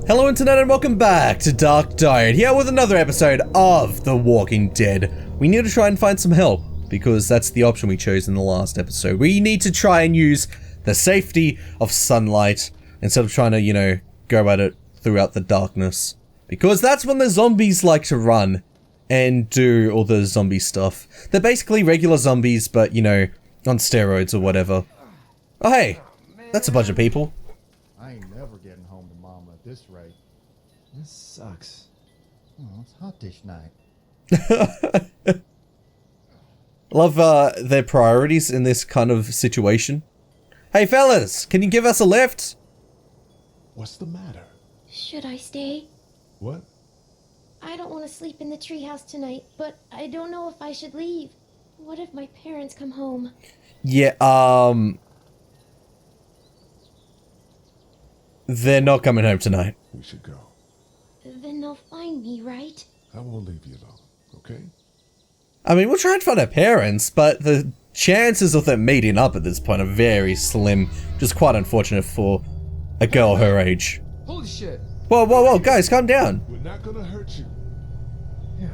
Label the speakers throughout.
Speaker 1: Hello internet and welcome back to Dark Diode, here with another episode of The Walking Dead. We need to try and find some help, because that's the option we chose in the last episode. We need to try and use the safety of sunlight, instead of trying to, you know, go at it throughout the darkness. Because that's when the zombies like to run, and do all the zombie stuff. They're basically regular zombies, but, you know, on steroids or whatever. Oh hey, that's a bunch of people.
Speaker 2: I ain't never getting home to Mama at this rate.
Speaker 3: This sucks.
Speaker 2: Oh, it's hot dish night.
Speaker 1: Love their priorities in this kind of situation. Hey fellas, can you give us a lift?
Speaker 4: What's the matter?
Speaker 5: Should I stay?
Speaker 4: What?
Speaker 5: I don't want to sleep in the treehouse tonight, but I don't know if I should leave. What if my parents come home?
Speaker 1: Yeah, they're not coming home tonight.
Speaker 4: We should go.
Speaker 5: Then they'll find me, right?
Speaker 4: I won't leave you alone, okay?
Speaker 1: I mean, we'll try and find our parents, but the chances of them meeting up at this point are very slim, which is quite unfortunate for a girl her age.
Speaker 3: Holy shit!
Speaker 1: Whoa, whoa, whoa, guys, calm down.
Speaker 4: We're not gonna hurt you.
Speaker 3: Yeah.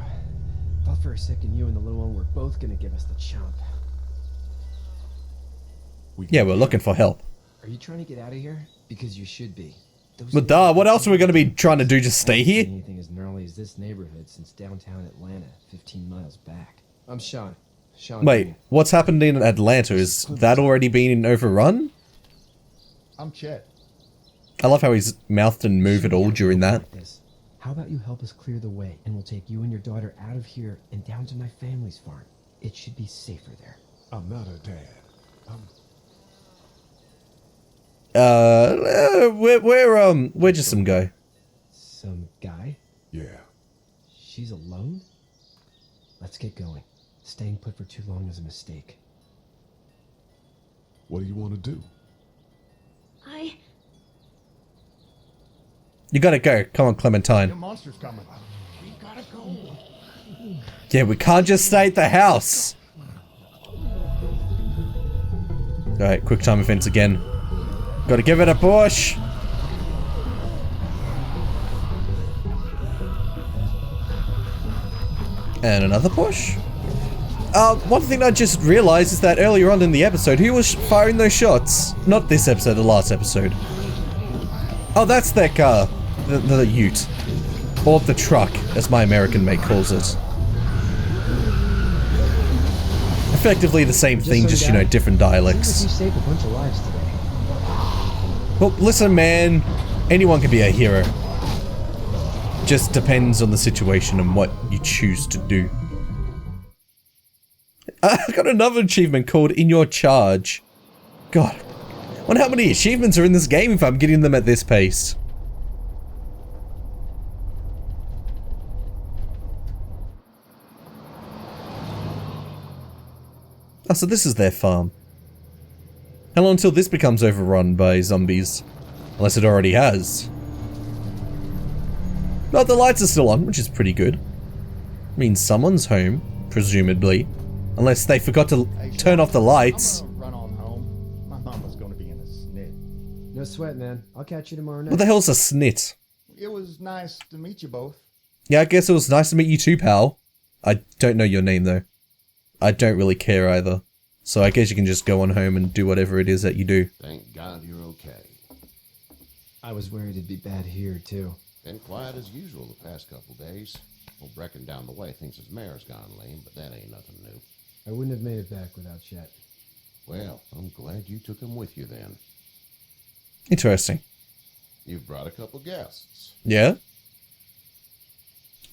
Speaker 3: Thought for a second you and the little one were both gonna give us the chomp.
Speaker 1: Yeah, we're looking for help.
Speaker 3: Are you trying to get out of here? Because you should be.
Speaker 1: But duh, what else are we going to be trying to do, just stay
Speaker 3: I haven't
Speaker 1: here?
Speaker 3: seen anything as gnarly as this neighborhood since downtown Atlanta, 15 miles back. I'm Sean. Sean.
Speaker 1: Wait,
Speaker 3: Green.
Speaker 1: what's happened in Atlanta? Is that already been overrun?
Speaker 2: I'm Chet.
Speaker 1: I love how his mouth didn't move at all during that.
Speaker 3: Like this. How about you help us clear the way, and we'll take you and your daughter out of here and down to my family's farm. It should be safer there.
Speaker 4: I'm not a dad.
Speaker 1: Where just some guy?
Speaker 3: Some guy?
Speaker 4: Yeah.
Speaker 3: She's alone? Let's get going. Staying put for too long is a mistake.
Speaker 4: What do you want to do?
Speaker 1: You gotta go. Come on,
Speaker 2: Your
Speaker 1: Clementine.
Speaker 2: monster's coming. We gotta go.
Speaker 1: Yeah, we can't just stay at the house. Alright, quick time events again. Gotta give it a push. And another push. One thing I just realized is that earlier on in the episode, who was firing those shots? Not this episode, the last episode. Oh, that's that car. The ute. Or the truck, as my American mate calls it. Effectively the same thing, just, you know, different dialects.
Speaker 3: You saved a bunch of lives today.
Speaker 1: Well, listen, man. Anyone can be a hero. Just depends on the situation and what you choose to do. I got another achievement called In Your Charge. God. I wonder how many achievements are in this game if I'm getting them at this pace. Oh, so this is their farm. How long until this becomes overrun by zombies? Unless it already has. But the lights are still on, which is pretty good. Means someone's home, presumably. Unless they forgot to turn off the lights.
Speaker 2: I'm gonna run on home. My mama's gonna be in a snit.
Speaker 3: No sweat, man. I'll catch you tomorrow night.
Speaker 1: What the hell's a snit?
Speaker 2: It was nice to meet you both.
Speaker 1: Yeah, I guess it was nice to meet you too, pal. I don't know your name, though. I don't really care either. So I guess you can just go on home and do whatever it is that you do.
Speaker 6: Thank God you're okay.
Speaker 3: I was worried it'd be bad here, too.
Speaker 6: Been quiet as usual the past couple days. Old Brecken down the way thinks his mare's gone lame, but that ain't nothing new.
Speaker 3: I wouldn't have made it back without Chet.
Speaker 6: Well, I'm glad you took him with you then.
Speaker 1: Interesting.
Speaker 6: You've brought a couple guests.
Speaker 1: Yeah?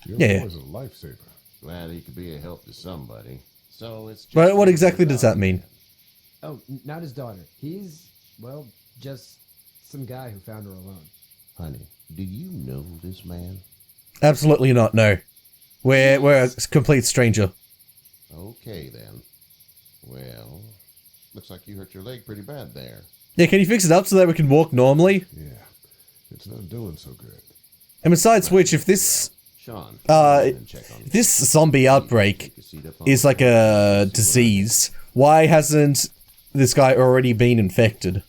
Speaker 4: Your
Speaker 1: Yeah.
Speaker 4: boy's a lifesaver.
Speaker 6: Glad he could be a help to somebody. So it's just...
Speaker 1: But what exactly does that mean?
Speaker 3: Oh, not his daughter. He's, well, just some guy who found her alone.
Speaker 6: Honey, do you know this man?
Speaker 1: Absolutely not, no. We're a complete stranger.
Speaker 6: Okay then. Well, looks like you hurt your leg pretty bad there.
Speaker 1: Yeah, can you fix it up so that we can walk normally?
Speaker 4: Yeah. It's not doing so good.
Speaker 1: And besides which, if this
Speaker 6: Sean, come in and check on
Speaker 1: this zombie outbreak
Speaker 6: Take a seat up on
Speaker 1: is
Speaker 6: the
Speaker 1: like a disease, why hasn't this guy already been infected?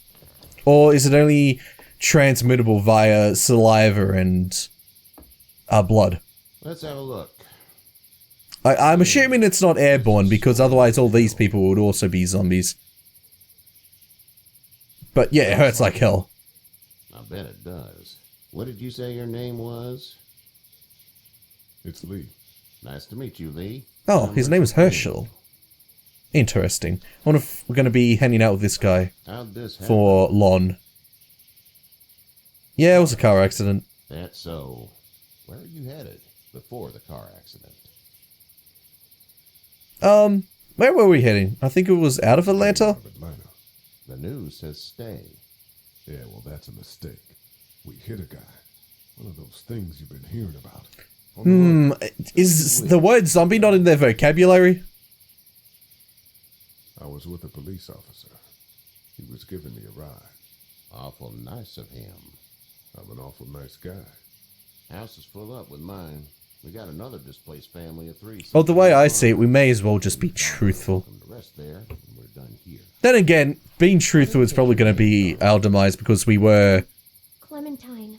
Speaker 1: Or is it only transmittable via saliva and blood.
Speaker 6: Let's have a look.
Speaker 1: I'm assuming it's not airborne because otherwise all these people would also be zombies. But yeah, it hurts like hell.
Speaker 6: I bet it does. What did you say your name was?
Speaker 4: It's Lee.
Speaker 6: Nice to meet you, Lee.
Speaker 1: Oh, his name is Herschel. Interesting. I wonder if we're going to be hanging out with this guy
Speaker 6: How'd this happen?
Speaker 1: for long. Yeah, it was a car accident.
Speaker 6: That's so. Where are you headed before the car accident?
Speaker 1: Where were we heading? I think it was out of Atlanta.
Speaker 4: Out of Atlanta.
Speaker 6: The news says stay.
Speaker 4: Yeah, well, that's a mistake. We hit a guy. One of those things you've been hearing about.
Speaker 1: Is the word zombie not in their vocabulary?
Speaker 4: I was with a police officer. He was giving me a ride.
Speaker 6: Awful nice of him.
Speaker 4: I'm an awful nice guy.
Speaker 6: House is full up with mine. We got another displaced family of 3.
Speaker 1: Well, the way I see it, we may as well just be truthful.
Speaker 6: The rest there, and we're done here.
Speaker 1: Then again, being truthful is probably going to be our demise because we were
Speaker 5: Clementine.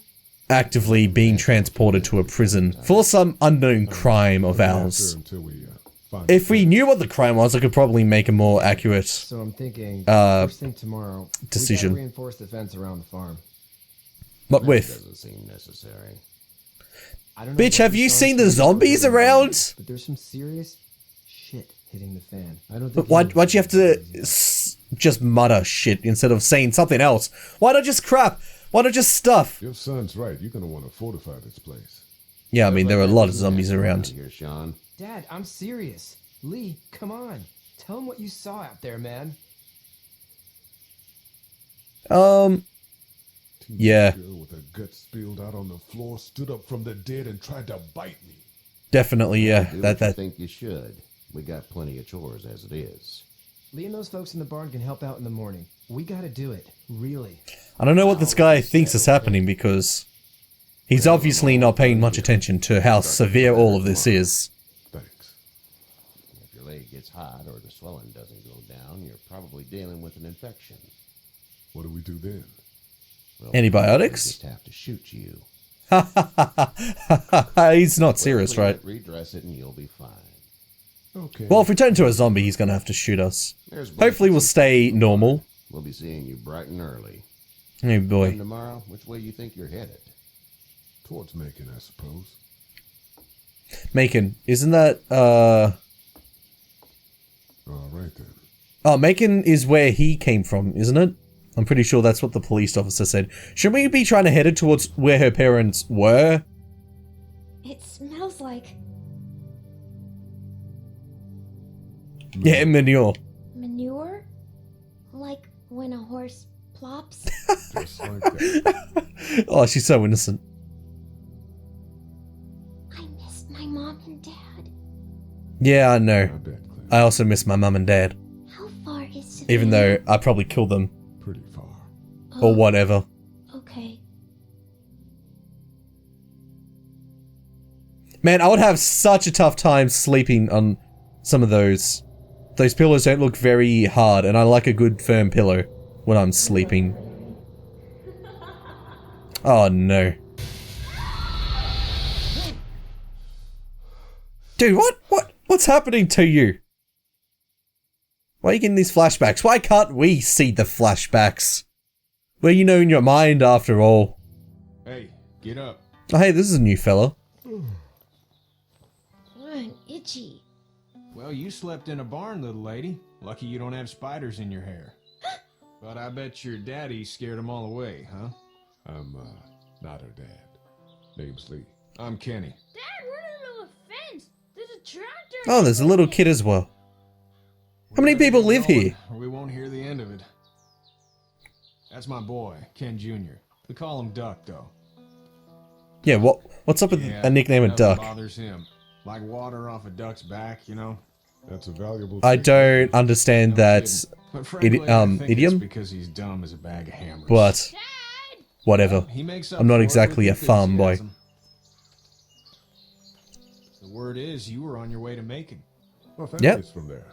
Speaker 1: actively being transported to a prison for some unknown crime of
Speaker 4: After
Speaker 1: ours.
Speaker 4: until we find
Speaker 1: If we knew what the crime was, I could probably make a more accurate...
Speaker 3: So I'm thinking,
Speaker 1: Uh,
Speaker 3: first thing tomorrow,
Speaker 1: decision.
Speaker 3: we gotta reinforce the fence around the farm.
Speaker 1: What
Speaker 6: That
Speaker 1: with?
Speaker 6: doesn't seem necessary.
Speaker 3: I don't know
Speaker 1: Bitch,
Speaker 3: what
Speaker 1: have you
Speaker 3: Sean's
Speaker 1: seen the
Speaker 3: doing,
Speaker 1: zombies around?
Speaker 3: But there's some serious shit hitting the fan. I don't
Speaker 1: But
Speaker 3: think
Speaker 1: why'd you have to just mutter shit instead of saying something else? Why not just crap? Why not just stuff?
Speaker 4: Your son's right. You're going to want to fortify this place.
Speaker 1: Yeah, I mean, there are a lot of zombies around.
Speaker 6: Here, Sean.
Speaker 3: Dad, I'm serious. Lee, come on. Tell him what you saw out there, man.
Speaker 1: Yeah.
Speaker 4: Girl with her guts spilled out on the floor stood up from the dead and tried to bite me.
Speaker 1: Definitely, yeah.
Speaker 6: Do what
Speaker 1: That
Speaker 6: you think you should. We got plenty of chores as it is.
Speaker 3: Lee and those folks in the barn can help out in the morning. We gotta do it. Really.
Speaker 1: I don't know what this guy thinks is happening because he's obviously not paying much attention to how severe all of this is.
Speaker 4: Thanks.
Speaker 6: If your leg gets hot or the swelling doesn't go down, you're probably dealing with an infection.
Speaker 4: What do we do then?
Speaker 6: Well,
Speaker 1: Antibiotics?
Speaker 6: We just have to shoot you.
Speaker 1: He's not serious,
Speaker 6: Clean
Speaker 1: right?
Speaker 6: it, redress it, and you'll be fine.
Speaker 4: Okay.
Speaker 1: Well, if we turn into a zombie, he's gonna have to shoot us.
Speaker 6: There's
Speaker 1: Hopefully we'll stay normal.
Speaker 6: We'll be seeing you bright and early.
Speaker 1: Oh
Speaker 6: And
Speaker 1: boy.
Speaker 6: tomorrow, which way you think you're headed?
Speaker 4: Towards Macon, I suppose.
Speaker 1: Macon. Isn't that,
Speaker 4: All right then.
Speaker 1: Oh, Macon is where he came from, isn't it? I'm pretty sure that's what the police officer said. Shouldn't we be trying to head towards where her parents were?
Speaker 5: It smells like
Speaker 1: Yeah, manure.
Speaker 5: manure? Like when a horse plops?
Speaker 4: Just like that.
Speaker 1: Oh, she's so innocent.
Speaker 5: I missed my mom and dad.
Speaker 1: Yeah, I know.
Speaker 4: I bet, Clem.
Speaker 1: I also miss my mum and dad.
Speaker 5: How far is Savannah?
Speaker 1: Even though I probably killed them.
Speaker 4: Pretty far.
Speaker 1: Or whatever.
Speaker 5: Okay.
Speaker 1: Man, I would have such a tough time sleeping on some of those. Those pillows don't look very hard, and I like a good firm pillow when I'm sleeping. Oh no. Dude, what's happening to you? Why are you getting these flashbacks? Why can't we see the flashbacks? Well, you know in your mind after all.
Speaker 7: Hey, get up.
Speaker 1: Oh, hey, this is a new fella.
Speaker 5: I'm itchy.
Speaker 7: Well, you slept in a barn, little lady. Lucky you don't have spiders in your hair. But I bet your daddy scared them all away, huh?
Speaker 4: I'm, not her dad. Name's Lee.
Speaker 7: I'm Kenny.
Speaker 5: Dad, we're in the middle of a fence. There's a tractor.
Speaker 1: Oh, there's a little kid as well. How many people live here?
Speaker 7: Or we won't hear the end of it. That's my boy, Ken Jr. We call him Duck, though.
Speaker 1: Yeah, what's up with a nickname of
Speaker 7: nothing
Speaker 1: Duck?
Speaker 7: bothers him. Like water off a duck's back, you know?
Speaker 4: That's a valuable
Speaker 1: I
Speaker 4: trait.
Speaker 1: don't understand that,
Speaker 7: But frankly, I think
Speaker 1: idiom?
Speaker 7: it's because he's dumb as a bag of hammers.
Speaker 1: but
Speaker 5: Dad!
Speaker 1: whatever.
Speaker 7: He makes up
Speaker 1: I'm not
Speaker 7: for it
Speaker 1: exactly
Speaker 7: with
Speaker 1: a farm boy.
Speaker 7: enthusiasm. The word is you were on your way to Macon.
Speaker 4: Well,
Speaker 1: Yep.
Speaker 4: families from there.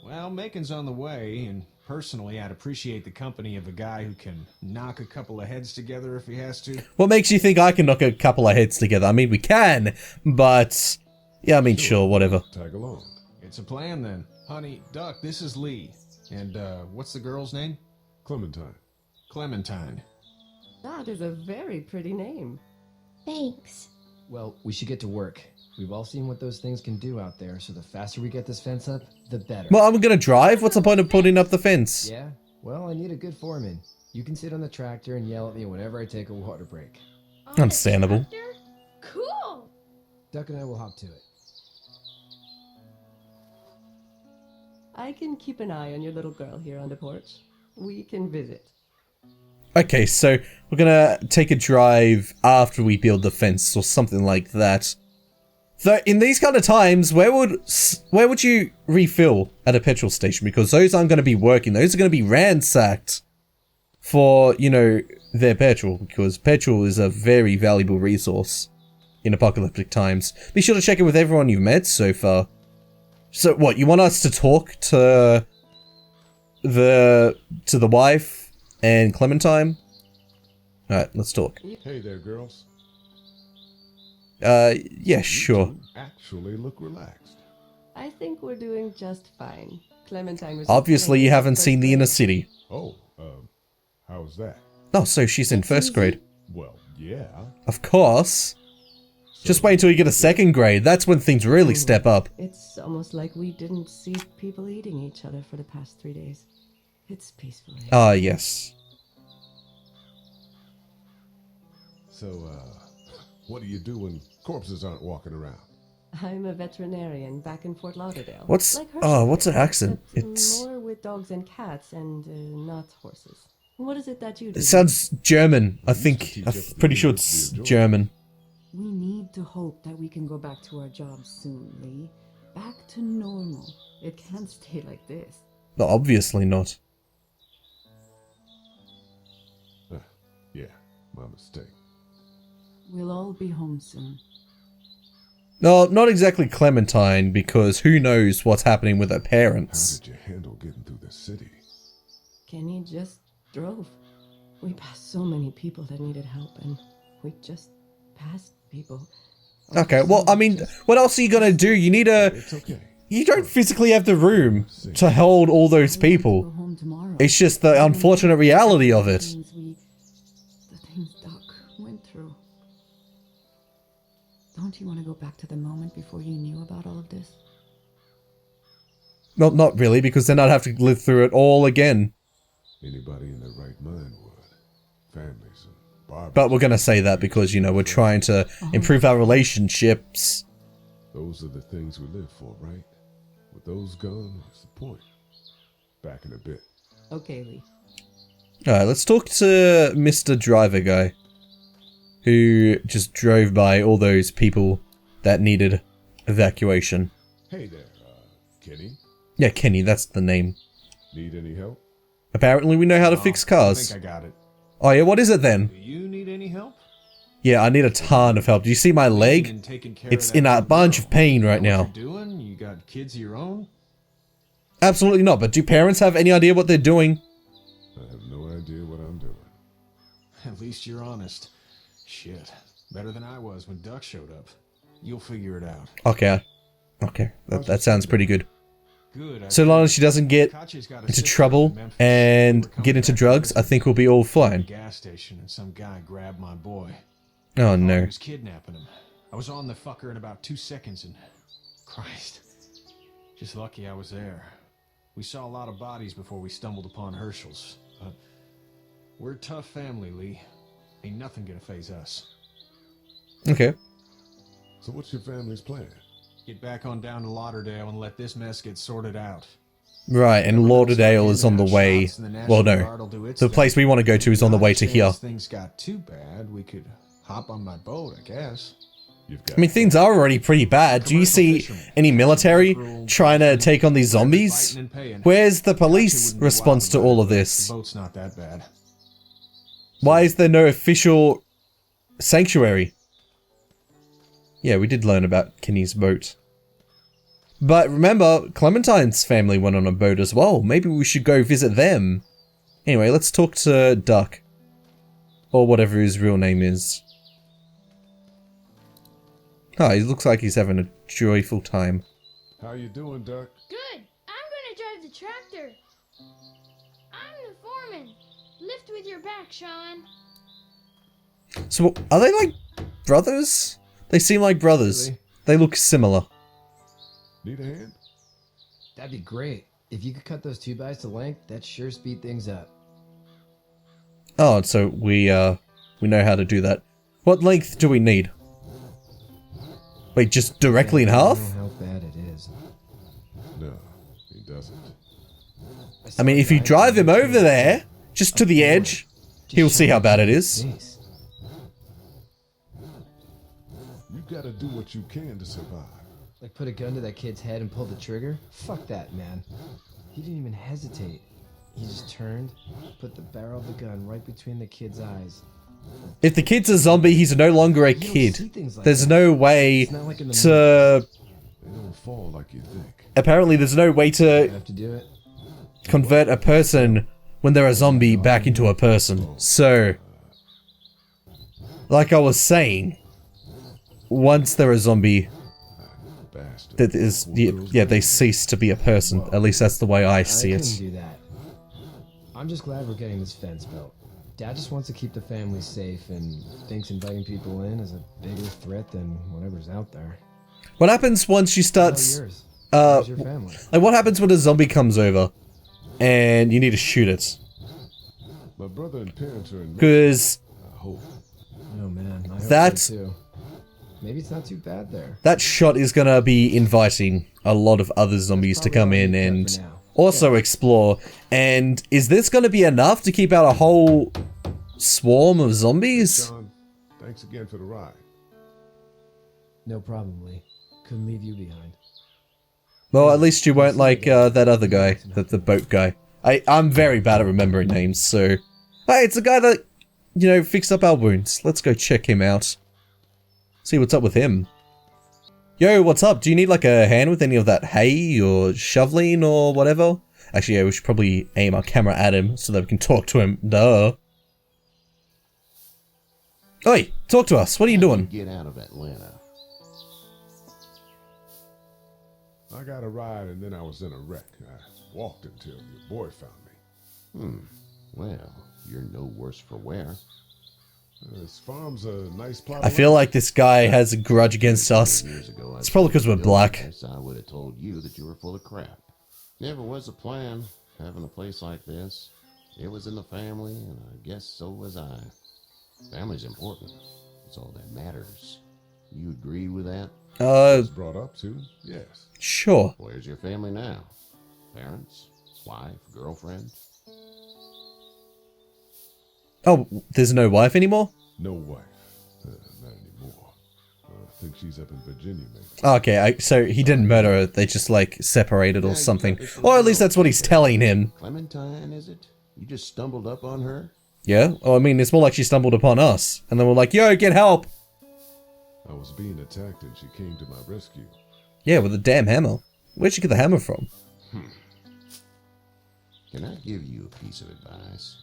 Speaker 7: Well, Macon's on the way, and Personally, I'd appreciate the company of a guy who can knock a couple of heads together if he has to.
Speaker 1: What makes you think I can knock a couple of heads together? I mean, we can, but... Yeah, I mean, sure, whatever.
Speaker 4: Tag along.
Speaker 7: It's a plan then. Honey, Duck, this is Lee. And, what's the girl's name?
Speaker 4: Clementine.
Speaker 7: Clementine.
Speaker 8: That is a very pretty name.
Speaker 5: Thanks.
Speaker 3: Well, we should get to work. We've all seen what those things can do out there, so the faster we get this fence up, the better.
Speaker 1: Well, I'm gonna drive? What's the point of putting up the fence?
Speaker 3: Yeah? Well, I need a good foreman. You can sit on the tractor and yell at me whenever I take a water break.
Speaker 1: Understandable.
Speaker 5: Cool.
Speaker 3: Duck and I will hop to it.
Speaker 8: I can keep an eye on your little girl here on the porch. We can visit.
Speaker 1: Okay, so we're gonna take a drive after we build the fence or something like that. Though in these kind of times, where would you refill at a petrol station? Because those aren't going to be working. Those are going to be ransacked for, you know, their petrol. Because petrol is a very valuable resource in apocalyptic times. Be sure to check in with everyone you've met so far. So what, you want us to talk to the wife and Clementine? Alright, let's talk.
Speaker 4: Hey there, girls.
Speaker 1: Yeah, sure.
Speaker 4: You actually look relaxed.
Speaker 8: I think we're doing just fine. Clementine was...
Speaker 1: Obviously you haven't seen the inner city.
Speaker 4: Oh, how's that?
Speaker 1: Oh, so she's in first grade.
Speaker 4: Well, yeah.
Speaker 1: Of course. Just wait until you get a second grade. That's when things really step up.
Speaker 8: It's almost like we didn't see people eating each other for the past 3 days. It's peaceful here.
Speaker 1: Ah, yes.
Speaker 4: So, what do you do when corpses aren't walking around?
Speaker 8: I'm a veterinarian back in Fort Lauderdale.
Speaker 1: What's
Speaker 8: Like her
Speaker 1: oh, what's an
Speaker 8: story,
Speaker 1: accent?
Speaker 8: except
Speaker 1: It's
Speaker 8: more with dogs and cats and not horses. What is it that you do?
Speaker 1: it sounds German. I'm pretty sure it's German.
Speaker 9: We need to hope that we can go back to our jobs soon, Lee. Back to normal. It can't stay like this.
Speaker 1: No, obviously not.
Speaker 4: Yeah, my mistake.
Speaker 9: We'll all be home soon.
Speaker 1: No, not exactly Clementine, because who knows what's happening with her
Speaker 4: How
Speaker 1: parents.
Speaker 4: did you handle getting through the city?
Speaker 8: Kenny just drove. We passed so many people that needed help, and we just passed people.
Speaker 1: Okay, well, I mean, what else are you gonna do? You need a...
Speaker 4: It's okay.
Speaker 1: You don't physically have the room to hold all those
Speaker 9: Go
Speaker 1: people.
Speaker 9: home tomorrow.
Speaker 1: It's just the unfortunate reality of it.
Speaker 9: The things Doc went through. Don't you want to go back to the moment before you knew about all of this?
Speaker 1: Well, not really, because then I'd have to live through it all again.
Speaker 4: Anybody in their right mind would. Families and barbecues.
Speaker 1: But we're gonna say that because, you know, we're trying to improve our relationships.
Speaker 4: Those are the things we live for, right? With those gone, what's the point? Back in a bit.
Speaker 8: Okay, Lee.
Speaker 1: Alright, let's talk to Mr. Driver guy. Who just drove by all those people that needed evacuation.
Speaker 4: Hey there, Kenny.
Speaker 1: Yeah, Kenny, that's the name.
Speaker 4: Need any help?
Speaker 1: Apparently we know how to fix
Speaker 7: I
Speaker 1: cars.
Speaker 7: think I got it.
Speaker 1: Oh yeah, what is it then?
Speaker 7: Do you need any help?
Speaker 1: Yeah, I need a ton of help. Do you see my leg?
Speaker 7: Been taking care
Speaker 1: It's
Speaker 7: of that
Speaker 1: in a
Speaker 7: little
Speaker 1: bunch
Speaker 7: girl.
Speaker 1: of pain right
Speaker 7: Know
Speaker 1: now.
Speaker 7: what you're doing? You got kids of your own?
Speaker 1: Absolutely not, but do parents have any idea what they're doing?
Speaker 4: I have no idea what I'm doing.
Speaker 7: At least you're honest. Shit. Better than I was when Duck showed up. You'll figure it out.
Speaker 1: Okay. Okay, that sounds pretty good.
Speaker 7: Good.
Speaker 1: So long as she doesn't get
Speaker 7: Katya's got a
Speaker 1: into
Speaker 7: sister
Speaker 1: trouble
Speaker 7: in Memphis.
Speaker 1: and
Speaker 7: We're coming
Speaker 1: get into
Speaker 7: back
Speaker 1: drugs,
Speaker 7: to
Speaker 1: I think we'll be all
Speaker 7: the
Speaker 1: fine.
Speaker 7: gas station and some guy grabbed my boy.
Speaker 1: Oh
Speaker 7: Thought he
Speaker 1: no.
Speaker 7: was kidnapping him. I was on the fucker in about 2 seconds and... Christ. Just lucky I was there. We saw a lot of bodies before we stumbled upon Herschel's. But we're a tough family, Lee. Ain't nothing gonna phase us.
Speaker 1: Okay.
Speaker 4: So what's your family's plan?
Speaker 7: Get back on down to Lauderdale and let this mess get sorted out.
Speaker 1: Right, and Lauderdale is on the way. Well, no. The place we want to go to is on the way to here.
Speaker 7: If things got too bad, we could hop on my boat, I guess.
Speaker 4: You've got
Speaker 1: I mean, things are already pretty bad. Do you see any military trying to take on these zombies? Where's the police response to all of this?
Speaker 7: The boat's not that bad.
Speaker 1: Why is there no official sanctuary? Yeah, we did learn about Kenny's boat. But remember, Clementine's family went on a boat as well. Maybe we should go visit them. Anyway, let's talk to Duck. Or whatever his real name is. Oh, he looks like he's having a joyful time.
Speaker 4: How you doing, Duck?
Speaker 5: Good. I'm gonna drive the tractor. I'm the foreman. Lift with your back, Sean.
Speaker 1: So, are they like brothers? They seem like brothers.
Speaker 3: Really?
Speaker 1: They look similar.
Speaker 4: Need a hand?
Speaker 3: That'd be great. If you could cut those 2x to length, that'd sure speed things up.
Speaker 1: Oh, so we know how to do that. What length do we need? Wait, just directly in half?
Speaker 3: I don't know how bad it is.
Speaker 4: No, he doesn't.
Speaker 1: I mean, if you drive him over there, just to the edge, he'll see how bad it is.
Speaker 4: You gotta do what you can to survive.
Speaker 3: Like put a gun to that kid's head and pull the trigger? Fuck that, man. He didn't even hesitate. He just turned, put the barrel of the gun right between the kid's eyes.
Speaker 1: If the kid's a zombie, he's no longer a kid. There's no way to...
Speaker 4: They don't fall like you think.
Speaker 1: Apparently, there's no way to
Speaker 3: Have to do it.
Speaker 1: convert a person when they're a zombie back into a person. So, like I was saying, once they're a zombie,
Speaker 4: Bastard.
Speaker 1: that is, yeah, they cease to be a person. At least that's the way I see
Speaker 3: I couldn't
Speaker 1: it.
Speaker 3: do that. I'm just glad we're getting this fence built. Dad just wants to keep the family safe and thinks inviting people in is a bigger threat than whatever's out there.
Speaker 1: What happens once she
Speaker 3: How
Speaker 1: starts?
Speaker 3: yours? How's your family?
Speaker 1: Like, what happens when a zombie comes over and you need to shoot it?
Speaker 4: My brother and parents are in.
Speaker 1: Because
Speaker 4: I hope.
Speaker 3: Oh man, I hope
Speaker 1: That-
Speaker 3: so too. Maybe it's not too bad there.
Speaker 1: that shot is gonna be inviting a lot of other zombies to come in and also explore. And is this gonna be enough to keep out a whole swarm of zombies?
Speaker 4: John, thanks again for the ride.
Speaker 3: No problem, Lee. Couldn't leave you behind.
Speaker 1: Well, at least you weren't like that other guy, the boat guy. I'm very bad at remembering names, so... Hey, it's the guy that, you know, fixed up our wounds. Let's go check him out. See what's up with him. Yo, what's up? Do you need like a hand with any of that hay or shoveling or whatever? Actually, yeah, we should probably aim our camera at him so that we can talk to him. Duh. Oi, talk to us. What are you doing?
Speaker 6: Get out of Atlanta.
Speaker 4: I got a ride and then I was in a wreck. I walked until your boy found me.
Speaker 6: Well, you're no worse for wear.
Speaker 4: This farm's a nice plot.
Speaker 1: I feel like this guy has a grudge against us.
Speaker 6: Years ago,
Speaker 1: It's probably because we're black.
Speaker 6: Yes, I would have told you that you were full of crap. Never was a plan, having a place like this. It was in the family, and I guess so was I. Family's important. It's all that matters. You agree with that?
Speaker 4: was brought up to. Yes.
Speaker 1: Sure.
Speaker 6: Where's your family now? Parents? Wife? Girlfriend?
Speaker 1: Oh, there's no wife anymore?
Speaker 4: No wife. Not anymore. I think she's up in Virginia, maybe.
Speaker 1: Okay, so he didn't murder her. They just like separated or something. Or at least that's what he's telling him.
Speaker 6: Clementine, is it? You just stumbled up on her?
Speaker 1: Yeah? Oh, I mean, it's more like she stumbled upon us. And then we're like, yo, get help!
Speaker 4: I was being attacked and she came to my rescue.
Speaker 1: Yeah, with a damn hammer. Where'd she get the hammer from?
Speaker 6: Can I give you a piece of advice?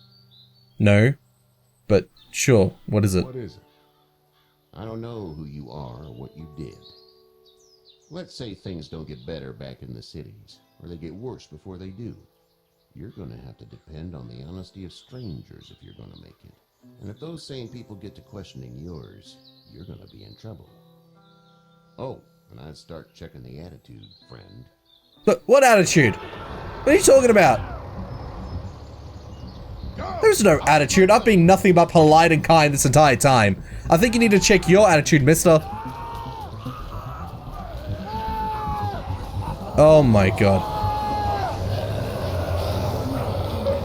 Speaker 1: No. But sure, what is it?
Speaker 4: What is it?
Speaker 6: I don't know who you are or what you did. Let's say things don't get better back in the cities, or they get worse before they do. You're going to have to depend on the honesty of strangers if you're going to make it. And if those same people get to questioning yours, you're going to be in trouble. Oh, and I'd start checking the attitude, friend.
Speaker 1: But what attitude? What are you talking about? There's no attitude. I've been nothing but polite and kind this entire time. I think you need to check your attitude, mister. Oh my god.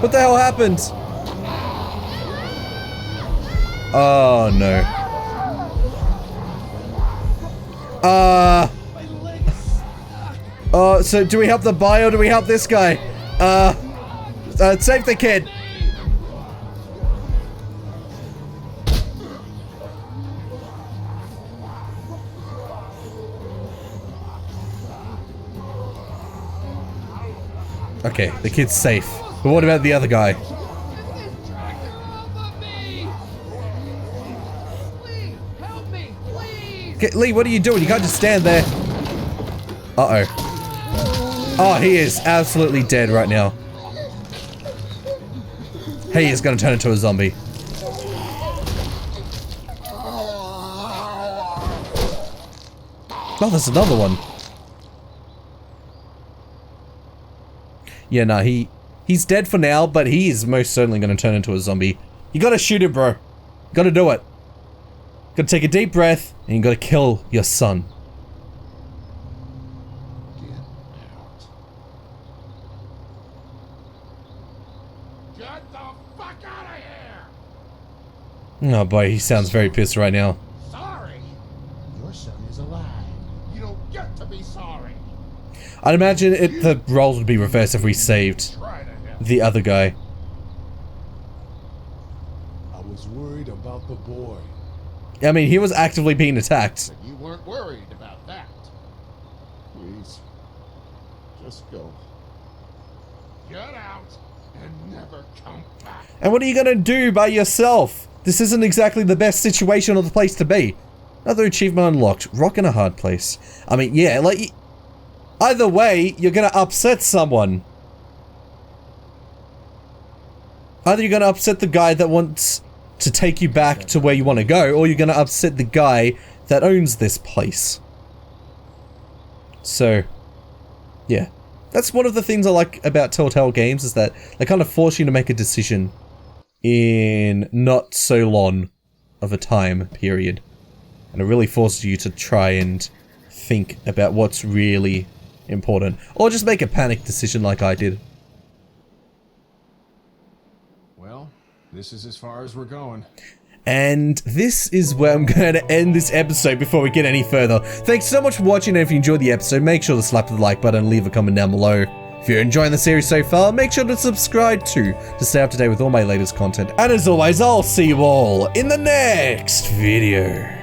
Speaker 1: What the hell happened? Oh no. So do we help the boy or do we help this guy? Save the kid. Okay, the kid's safe. But what about the other guy? Okay, Lee, what are you doing? You can't just stand there. Uh-oh. Oh, he is absolutely dead right now. He is gonna turn into a zombie. Oh, there's another one. Yeah, nah, he's dead for now, but he is most certainly gonna turn into a zombie. You gotta shoot him, bro. You gotta do it. Gotta take a deep breath, and you gotta kill your son.
Speaker 6: Get the fuck out of here!
Speaker 1: Oh boy, he sounds very pissed right now.
Speaker 6: Sorry! Your son is alive. You don't get to be sorry.
Speaker 1: I'd imagine the roles would be reversed if we saved the other guy.
Speaker 4: I was worried about the boy.
Speaker 1: I mean, he was actively being attacked.
Speaker 6: But you weren't worried about that. Please, just go. Get out and never come back.
Speaker 1: And what are you gonna do by yourself? This isn't exactly the best situation or the place to be. Another achievement unlocked. Rock in a hard place. I mean, yeah, like, either way, you're gonna upset someone. Either you're gonna upset the guy that wants to take you back to where you want to go, or you're gonna upset the guy that owns this place. So, yeah. That's one of the things I like about Telltale games, is that they kind of force you to make a decision in not so long of a time period. And it really forces you to try and think about what's really important. Or just make a panic decision like I did.
Speaker 7: Well, this is as far as we're going.
Speaker 1: And this is where I'm going to end this episode before we get any further. Thanks so much for watching, and if you enjoyed the episode, make sure to slap the like button and leave a comment down below. If you're enjoying the series so far, make sure to subscribe too, to stay up to date with all my latest content. And as always, I'll see you all in the next video.